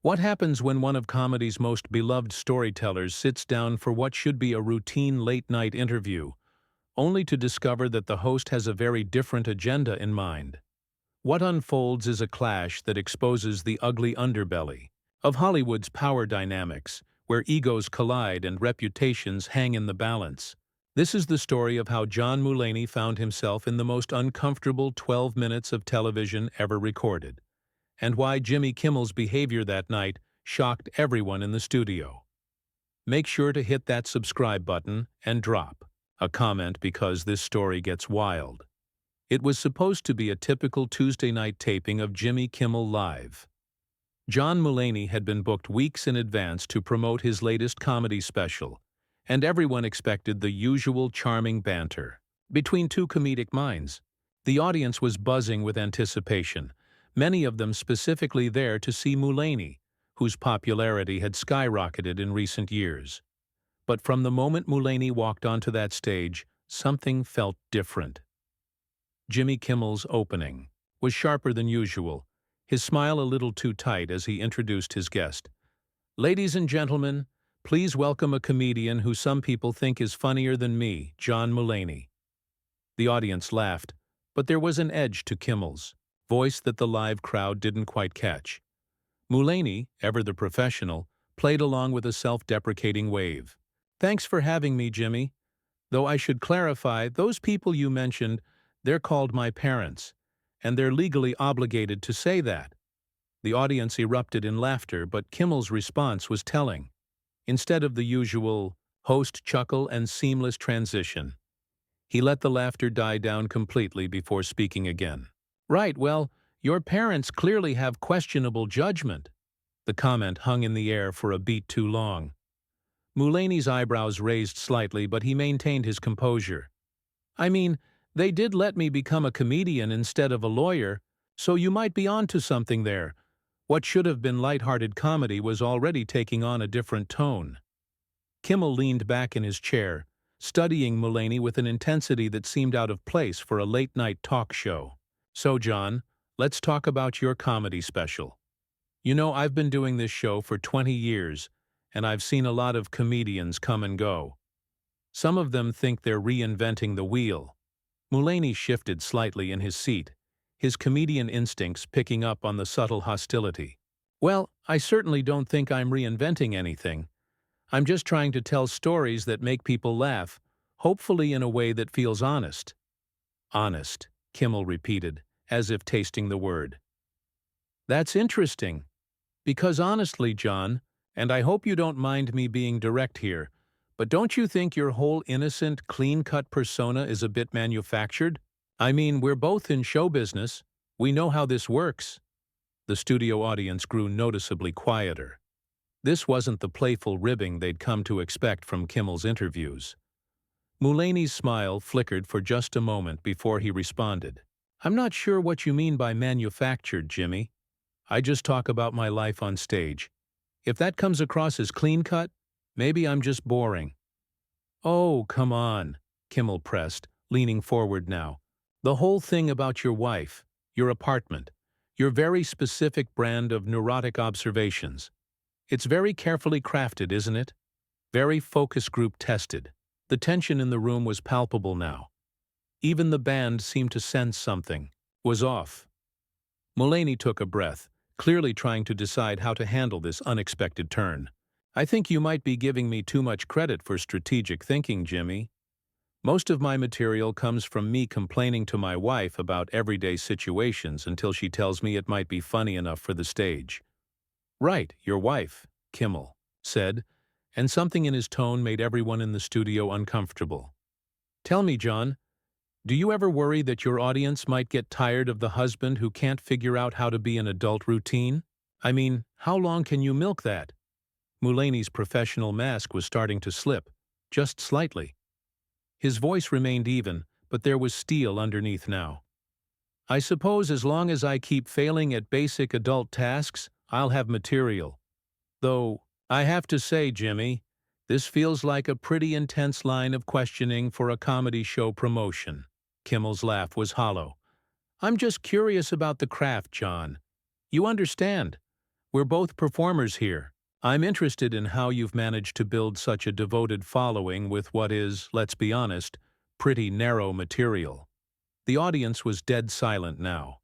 What happens when one of comedy's most beloved storytellers sits down for what should be a routine late-night interview, only to discover that the host has a very different agenda in mind? What unfolds is a clash that exposes the ugly underbelly of Hollywood's power dynamics, where egos collide and reputations hang in the balance. This is the story of how John Mulaney found himself in the most uncomfortable 12 minutes of television ever recorded, and why Jimmy Kimmel's behavior that night shocked everyone in the studio. Make sure to hit that subscribe button and drop a comment because this story gets wild. It was supposed to be a typical Tuesday night taping of Jimmy Kimmel Live. John Mulaney had been booked weeks in advance to promote his latest comedy special, and everyone expected the usual charming banter between two comedic minds. The audience was buzzing with anticipation, many of them specifically there to see Mulaney, whose popularity had skyrocketed in recent years. But from the moment Mulaney walked onto that stage, something felt different. Jimmy Kimmel's opening was sharper than usual, his smile a little too tight as he introduced his guest. "Ladies and gentlemen, please welcome a comedian who some people think is funnier than me, John Mulaney." The audience laughed, but there was an edge to Kimmel's voice that the live crowd didn't quite catch. Mulaney, ever the professional, played along with a self-deprecating wave. "Thanks for having me, Jimmy. Though I should clarify, those people you mentioned, they're called my parents, and they're legally obligated to say that." The audience erupted in laughter, but Kimmel's response was telling. Instead of the usual host chuckle and seamless transition, he let the laughter die down completely before speaking again. "Right, well, your parents clearly have questionable judgment." The comment hung in the air for a beat too long. Mulaney's eyebrows raised slightly, but he maintained his composure. "I mean, they did let me become a comedian instead of a lawyer, so you might be onto something there. What should have been lighthearted comedy was already taking on a different tone." Kimmel leaned back in his chair, studying Mulaney with an intensity that seemed out of place for a late-night talk show. "So, John, let's talk about your comedy special. You know, I've been doing this show for 20 years, and I've seen a lot of comedians come and go. Some of them think they're reinventing the wheel." Mulaney shifted slightly in his seat, his comedian instincts picking up on the subtle hostility. "Well, I certainly don't think I'm reinventing anything. I'm just trying to tell stories that make people laugh, hopefully in a way that feels honest." "Honest," Kimmel repeated, as if tasting the word. "That's interesting. Because honestly, John, and I hope you don't mind me being direct here, but don't you think your whole innocent, clean-cut persona is a bit manufactured? I mean, we're both in show business. We know how this works." The studio audience grew noticeably quieter. This wasn't the playful ribbing they'd come to expect from Kimmel's interviews. Mulaney's smile flickered for just a moment before he responded. "I'm not sure what you mean by manufactured, Jimmy. I just talk about my life on stage. If that comes across as clean-cut, maybe I'm just boring." "Oh, come on," Kimmel pressed, leaning forward now. "The whole thing about your wife, your apartment, your very specific brand of neurotic observations. It's very carefully crafted, isn't it? Very focus group tested." The tension in the room was palpable now. Even the band seemed to sense something was off. Mulaney took a breath, clearly trying to decide how to handle this unexpected turn. "I think you might be giving me too much credit for strategic thinking, Jimmy. Most of my material comes from me complaining to my wife about everyday situations until she tells me it might be funny enough for the stage." "Right, your wife," Kimmel said, and something in his tone made everyone in the studio uncomfortable. "Tell me, John, do you ever worry that your audience might get tired of the husband who can't figure out how to be an adult routine? I mean, how long can you milk that?" Mulaney's professional mask was starting to slip, just slightly. His voice remained even, but there was steel underneath now. "I suppose as long as I keep failing at basic adult tasks, I'll have material. Though, I have to say, Jimmy, this feels like a pretty intense line of questioning for a comedy show promotion." Kimmel's laugh was hollow. "I'm just curious about the craft, John. You understand. We're both performers here. I'm interested in how you've managed to build such a devoted following with what is, let's be honest, pretty narrow material." The audience was dead silent now.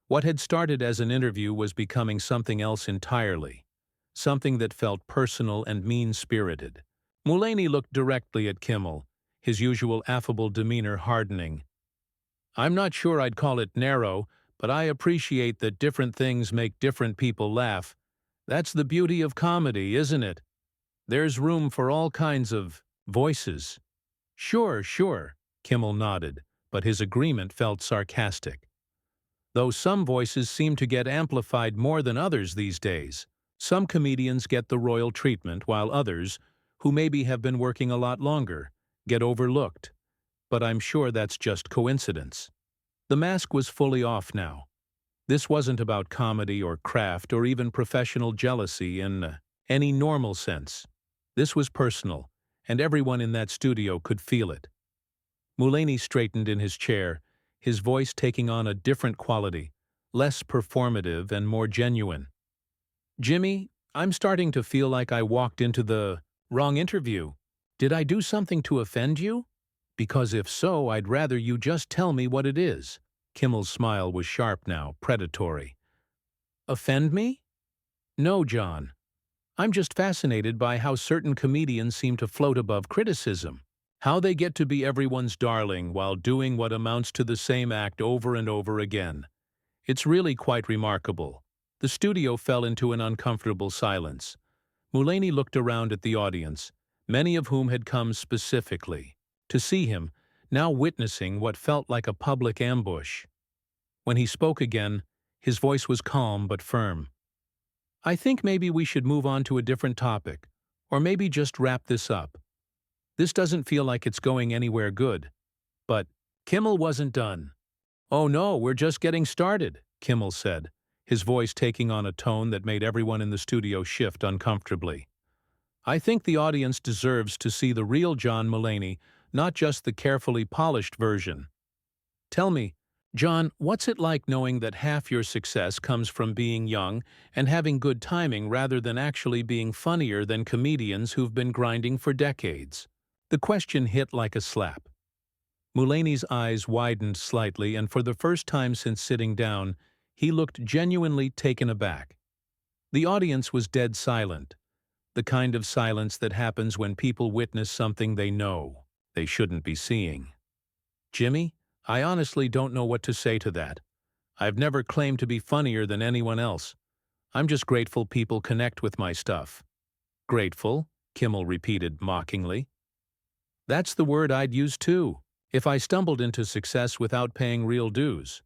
What had started as an interview was becoming something else entirely, something that felt personal and mean-spirited. Mulaney looked directly at Kimmel, his usual affable demeanor hardening. "I'm not sure I'd call it narrow, but I appreciate that different things make different people laugh. That's the beauty of comedy, isn't it? There's room for all kinds of voices." "Sure, sure," Kimmel nodded, but his agreement felt sarcastic. "Though some voices seem to get amplified more than others these days. Some comedians get the royal treatment while others, who maybe have been working a lot longer, get overlooked. But I'm sure that's just coincidence." The mask was fully off now. This wasn't about comedy or craft or even professional jealousy in any normal sense. This was personal, and everyone in that studio could feel it. Mulaney straightened in his chair, his voice taking on a different quality, less performative and more genuine. "Jimmy, I'm starting to feel like I walked into the wrong interview. Did I do something to offend you? Because if so, I'd rather you just tell me what it is." Kimmel's smile was sharp now, predatory. "Offend me? No, John. I'm just fascinated by how certain comedians seem to float above criticism. How they get to be everyone's darling while doing what amounts to the same act over and over again. It's really quite remarkable." The studio fell into an uncomfortable silence. Mulaney looked around at the audience, many of whom had come specifically to see him, now witnessing what felt like a public ambush. When he spoke again, his voice was calm but firm. "I think maybe we should move on to a different topic, or maybe just wrap this up. This doesn't feel like it's going anywhere good." But Kimmel wasn't done. "Oh no, we're just getting started," Kimmel said, his voice taking on a tone that made everyone in the studio shift uncomfortably. "I think the audience deserves to see the real John Mulaney, not just the carefully polished version. Tell me, John, what's it like knowing that half your success comes from being young and having good timing rather than actually being funnier than comedians who've been grinding for decades?" The question hit like a slap. Mulaney's eyes widened slightly, and for the first time since sitting down, he looked genuinely taken aback. The audience was dead silent, the kind of silence that happens when people witness something they know they shouldn't be seeing. "Jimmy, I honestly don't know what to say to that. I've never claimed to be funnier than anyone else. I'm just grateful people connect with my stuff." "Grateful?" Kimmel repeated mockingly. "That's the word I'd use too, if I stumbled into success without paying real dues.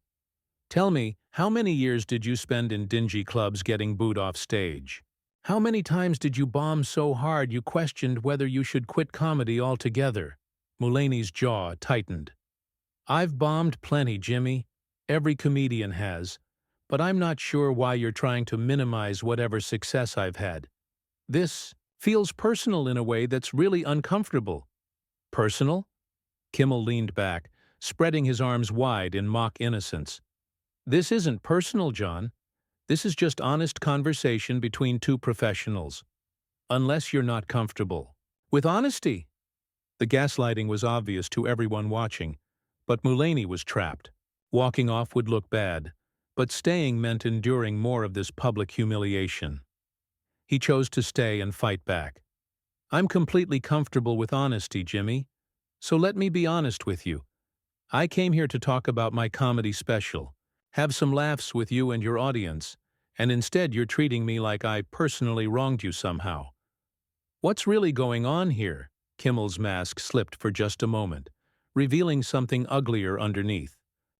Tell me, how many years did you spend in dingy clubs getting booed off stage? How many times did you bomb so hard you questioned whether you should quit comedy altogether?" Mulaney's jaw tightened. "I've bombed plenty, Jimmy. Every comedian has. But I'm not sure why you're trying to minimize whatever success I've had. This feels personal in a way that's really uncomfortable." "Personal?" Kimmel leaned back, spreading his arms wide in mock innocence. "This isn't personal, John. This is just honest conversation between two professionals. Unless you're not comfortable with honesty." The gaslighting was obvious to everyone watching, but Mulaney was trapped. Walking off would look bad, but staying meant enduring more of this public humiliation. He chose to stay and fight back. "I'm completely comfortable with honesty, Jimmy. So let me be honest with you. I came here to talk about my comedy special, have some laughs with you and your audience, and instead you're treating me like I personally wronged you somehow. What's really going on here?" Kimmel's mask slipped for just a moment, revealing something uglier underneath.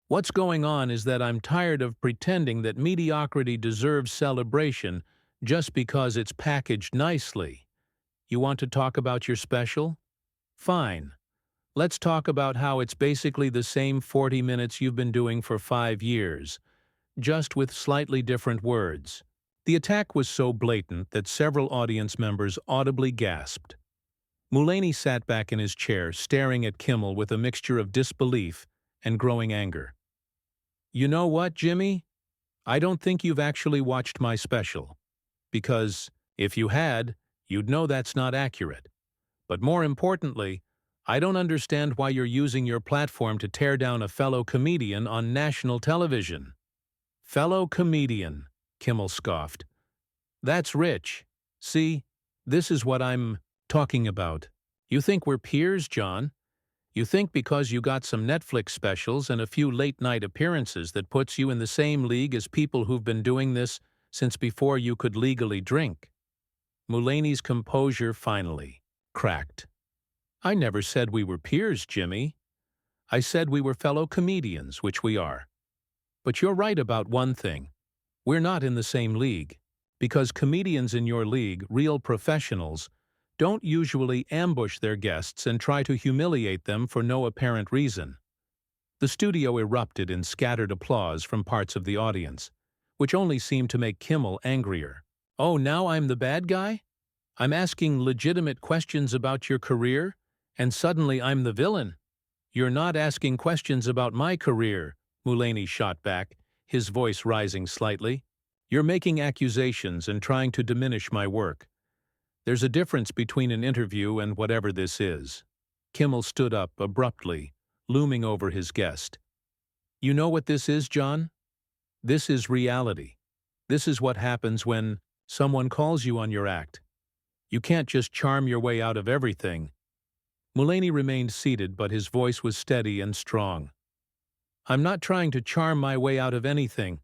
"What's going on is that I'm tired of pretending that mediocrity deserves celebration just because it's packaged nicely. You want to talk about your special? Fine. Let's talk about how it's basically the same 40 minutes you've been doing for 5 years, just with slightly different words." The attack was so blatant that several audience members audibly gasped. Mulaney sat back in his chair, staring at Kimmel with a mixture of disbelief and growing anger. "You know what, Jimmy? I don't think you've actually watched my special. because if you had, you'd know that's not accurate. But more importantly, I don't understand why you're using your platform to tear down a fellow comedian on national television." "Fellow comedian," Kimmel scoffed. "That's rich. See, this is what I'm talking about. You think we're peers, John? You think because you got some Netflix specials and a few late-night appearances that puts you in the same league as people who've been doing this since before you could legally drink?" Mulaney's composure finally cracked. "I never said we were peers, Jimmy. I said we were fellow comedians, which we are. But you're right about one thing. We're not in the same league, because comedians in your league, real professionals, don't usually ambush their guests and try to humiliate them for no apparent reason." The studio erupted in scattered applause from parts of the audience, which only seemed to make Kimmel angrier. "Oh, now I'm the bad guy? I'm asking legitimate questions about your career, and suddenly I'm the villain?" "You're not asking questions about my career," Mulaney shot back, his voice rising slightly. "You're making accusations and trying to diminish my work. There's a difference between an interview and whatever this is." Kimmel stood up abruptly, looming over his guest. "You know what this is, John? This is reality. This is what happens when someone calls you on your act. You can't just charm your way out of everything." Mulaney remained seated, but his voice was steady and strong. "I'm not trying to charm my way out of anything.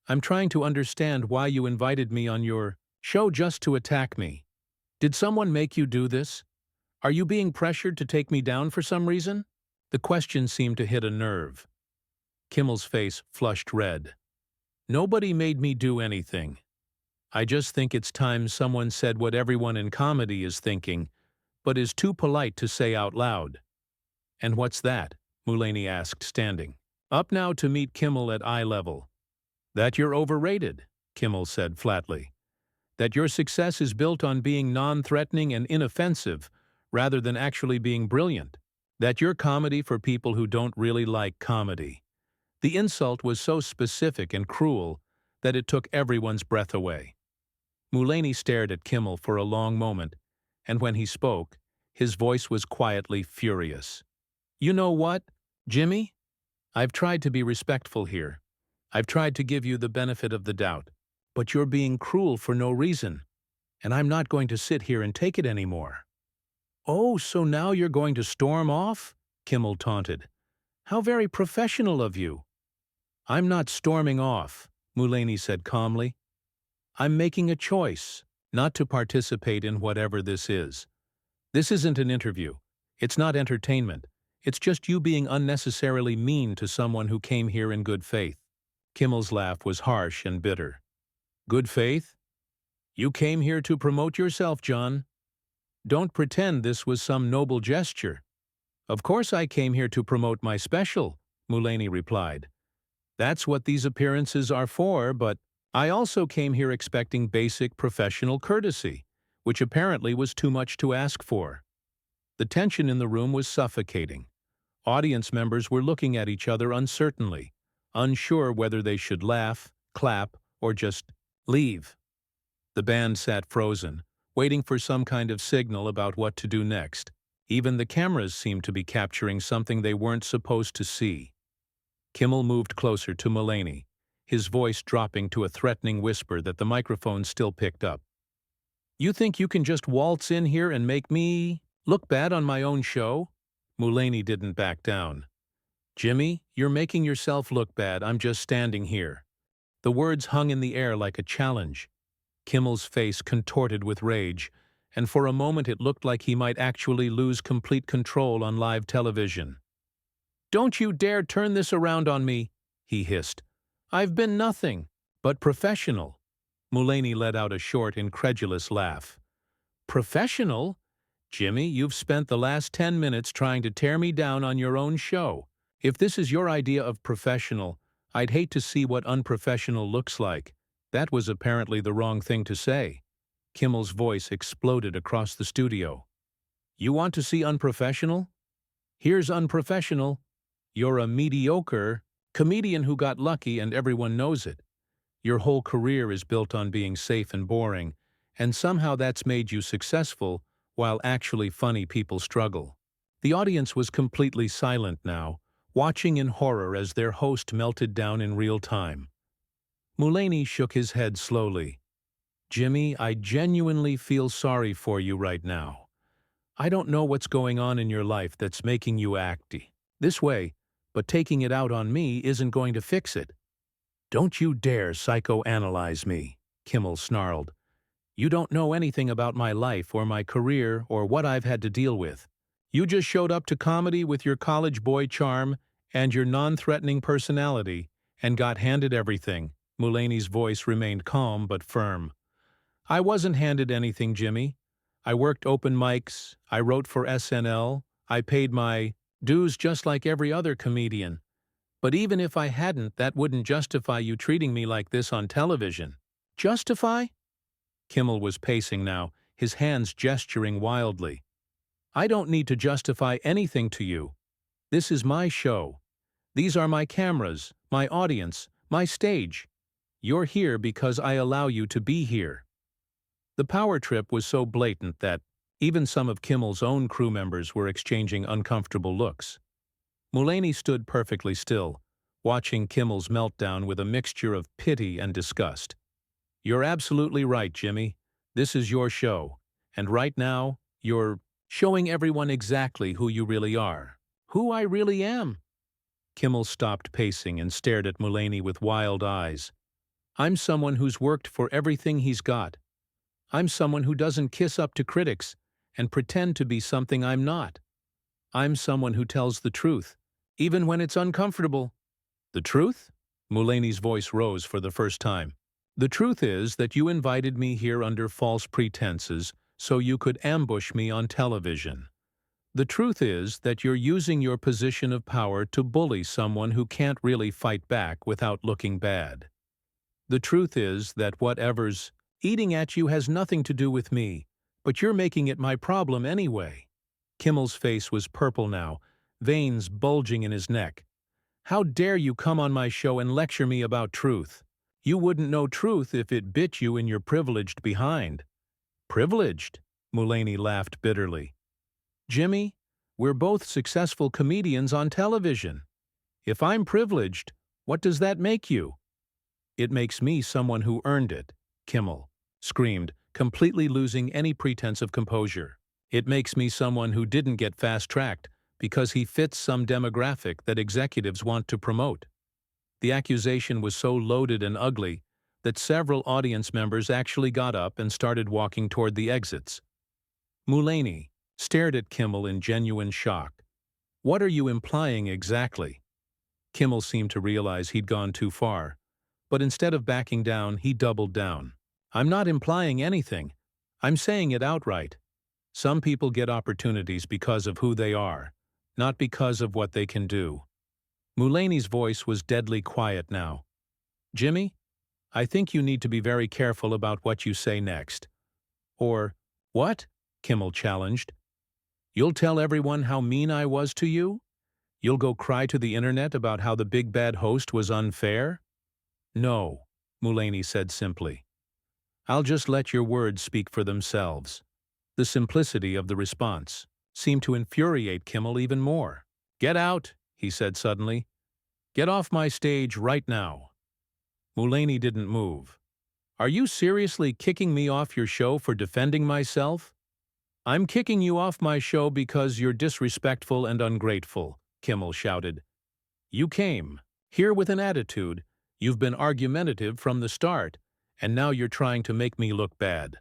I'm trying to understand why you invited me on your show just to attack me. Did someone make you do this? Are you being pressured to take me down for some reason?" The question seemed to hit a nerve. Kimmel's face flushed red. "Nobody made me do anything. I just think it's time someone said what everyone in comedy is thinking, but is too polite to say out loud." "And what's that?" Mulaney asked, standing up now to meet Kimmel at eye level. "That you're overrated," Kimmel said flatly. "That your success is built on being non-threatening and inoffensive, rather than actually being brilliant. That you're comedy for people who don't really like comedy." The insult was so specific and cruel that it took everyone's breath away. Mulaney stared at Kimmel for a long moment, and when he spoke, his voice was quietly furious. "You know what, Jimmy? I've tried to be respectful here. I've tried to give you the benefit of the doubt. But you're being cruel for no reason, and I'm not going to sit here and take it anymore." "Oh, so now you're going to storm off?" Kimmel taunted. "How very professional of you." "I'm not storming off," Mulaney said calmly. "I'm making a choice not to participate in whatever this is. This isn't an interview. It's not entertainment. It's just you being unnecessarily mean to someone who came here in good faith." Kimmel's laugh was harsh and bitter. "Good faith? You came here to promote yourself, John. Don't pretend this was some noble gesture." "Of course I came here to promote my special," Mulaney replied. "That's what these appearances are for, but I also came here expecting basic professional courtesy, which apparently was too much to ask for." The tension in the room was suffocating. Audience members were looking at each other uncertainly, unsure whether they should laugh, clap, or just leave. The band sat frozen, waiting for some kind of signal about what to do next. Even the cameras seemed to be capturing something they weren't supposed to see. Kimmel moved closer to Mulaney, his voice dropping to a threatening whisper that the microphone still picked up. "You think you can just waltz in here and make me look bad on my own show?" Mulaney didn't back down. "Jimmy, you're making yourself look bad. I'm just standing here." The words hung in the air like a challenge. Kimmel's face contorted with rage, and for a moment it looked like he might actually lose complete control on live television. "Don't you dare turn this around on me," he hissed. "I've been nothing but professional." Mulaney let out a short, incredulous laugh. "Professional? Jimmy, you've spent the last 10 minutes trying to tear me down on your own show. If this is your idea of professional, I'd hate to see what unprofessional looks like." That was apparently the wrong thing to say. Kimmel's voice exploded across the studio. "You want to see unprofessional? Here's unprofessional. You're a mediocre comedian who got lucky and everyone knows it. Your whole career is built on being safe and boring, and somehow that's made you successful while actually funny people struggle." The audience was completely silent now, watching in horror as their host melted down in real time. Mulaney shook his head slowly. "Jimmy, I genuinely feel sorry for you right now. I don't know what's going on in your life that's making you act this way, but taking it out on me isn't going to fix it." "Don't you dare psychoanalyze me," Kimmel snarled. "You don't know anything about my life or my career or what I've had to deal with. You just showed up to comedy with your college boy charm and your non-threatening personality and got handed everything." Mulaney's voice remained calm but firm. "I wasn't handed anything, Jimmy. I worked open mics, I wrote for SNL, I paid my dues just like every other comedian. But even if I hadn't, that wouldn't justify you treating me like this on television." "Justify?" Kimmel was pacing now, his hands gesturing wildly. "I don't need to justify anything to you. This is my show. These are my cameras, my audience, my stage. You're here because I allow you to be here." The power trip was so blatant that even some of Kimmel's own crew members were exchanging uncomfortable looks. Mulaney stood perfectly still, watching Kimmel's meltdown with a mixture of pity and disgust. "You're absolutely right, Jimmy. This is your show. And right now, you're showing everyone exactly who you really are." "Who I really am?" Kimmel stopped pacing and stared at Mulaney with wild eyes. "I'm someone who's worked for everything he's got. I'm someone who doesn't kiss up to critics and pretend to be something I'm not. I'm someone who tells the truth, even when it's uncomfortable." "The truth?" Mulaney's voice rose for the first time. "The truth is that you invited me here under false pretenses so you could ambush me on television. The truth is that you're using your position of power to bully someone who can't really fight back without looking bad. The truth is that whatever's eating at you has nothing to do with me, but you're making it my problem anyway." Kimmel's face was purple now, veins bulging in his neck. "How dare you come on my show and lecture me about truth? You wouldn't know truth if it bit you in your privileged behind." "Privileged?" Mulaney laughed bitterly. "Jimmy, we're both successful comedians on television. If I'm privileged, what does that make you?" "It makes me someone who earned it," Kimmel screamed, completely losing any pretense of composure. "It makes me someone who didn't get fast-tracked because he fits some demographic that executives want to promote." The accusation was so loaded and ugly that several audience members actually got up and started walking toward the exits. Mulaney stared at Kimmel in genuine shock. "What are you implying exactly?" Kimmel seemed to realize he'd gone too far, but instead of backing down, he doubled down. "I'm not implying anything. I'm saying it outright. Some people get opportunities because of who they are, not because of what they can do." Mulaney's voice was deadly quiet now. "Jimmy, I think you need to be very careful about what you say next." "Or, what?" Kimmel challenged. "You'll tell everyone how mean I was to you? You'll go cry to the internet about how the big bad host was unfair?" "No," Mulaney said simply. "I'll just let your words speak for themselves." The simplicity of the response seemed to infuriate Kimmel even more. "Get out," he said suddenly. "Get off my stage right now." Mulaney didn't move. "Are you seriously kicking me off your show for defending myself?" "I'm kicking you off my show because you're disrespectful and ungrateful," Kimmel shouted. "You came here with an attitude. You've been argumentative from the start, and now you're trying to make me look bad."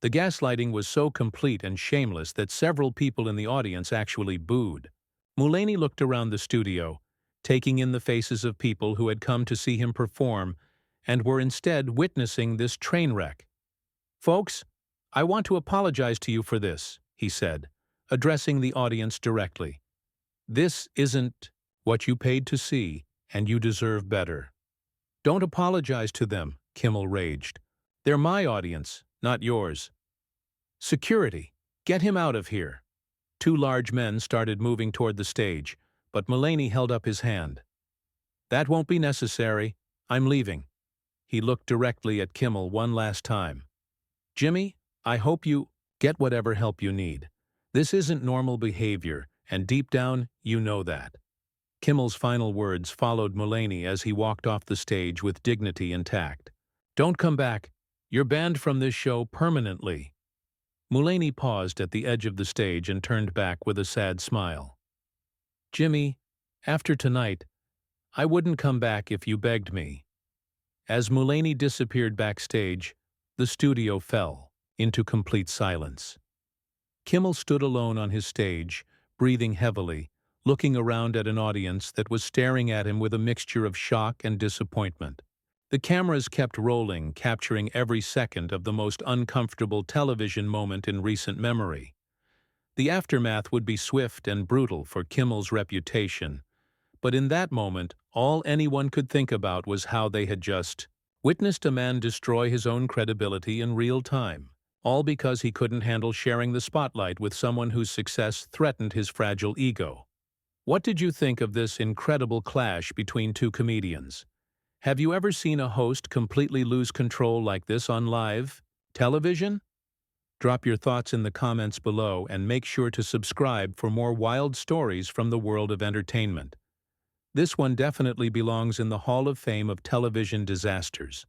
The gaslighting was so complete and shameless that several people in the audience actually booed. Mulaney looked around the studio, taking in the faces of people who had come to see him perform and were instead witnessing this train wreck. "Folks, I want to apologize to you for this," he said, addressing the audience directly. "This isn't what you paid to see, and you deserve better." "Don't apologize to them," Kimmel raged. "They're my audience, not yours." "Security, get him out of here." Two large men started moving toward the stage, but Mulaney held up his hand. "That won't be necessary. I'm leaving." He looked directly at Kimmel one last time. "Jimmy, I hope you get whatever help you need. This isn't normal behavior, and deep down, you know that." Kimmel's final words followed Mulaney as he walked off the stage with dignity intact. "Don't come back. You're banned from this show permanently." Mulaney paused at the edge of the stage and turned back with a sad smile. "Jimmy, after tonight, I wouldn't come back if you begged me." As Mulaney disappeared backstage, the studio fell into complete silence. Kimmel stood alone on his stage, breathing heavily, looking around at an audience that was staring at him with a mixture of shock and disappointment. The cameras kept rolling, capturing every second of the most uncomfortable television moment in recent memory. The aftermath would be swift and brutal for Kimmel's reputation, but in that moment, all anyone could think about was how they had just witnessed a man destroy his own credibility in real time, all because he couldn't handle sharing the spotlight with someone whose success threatened his fragile ego. What did you think of this incredible clash between two comedians? Have you ever seen a host completely lose control like this on live television? Drop your thoughts in the comments below and make sure to subscribe for more wild stories from the world of entertainment. This one definitely belongs in the Hall of Fame of television disasters.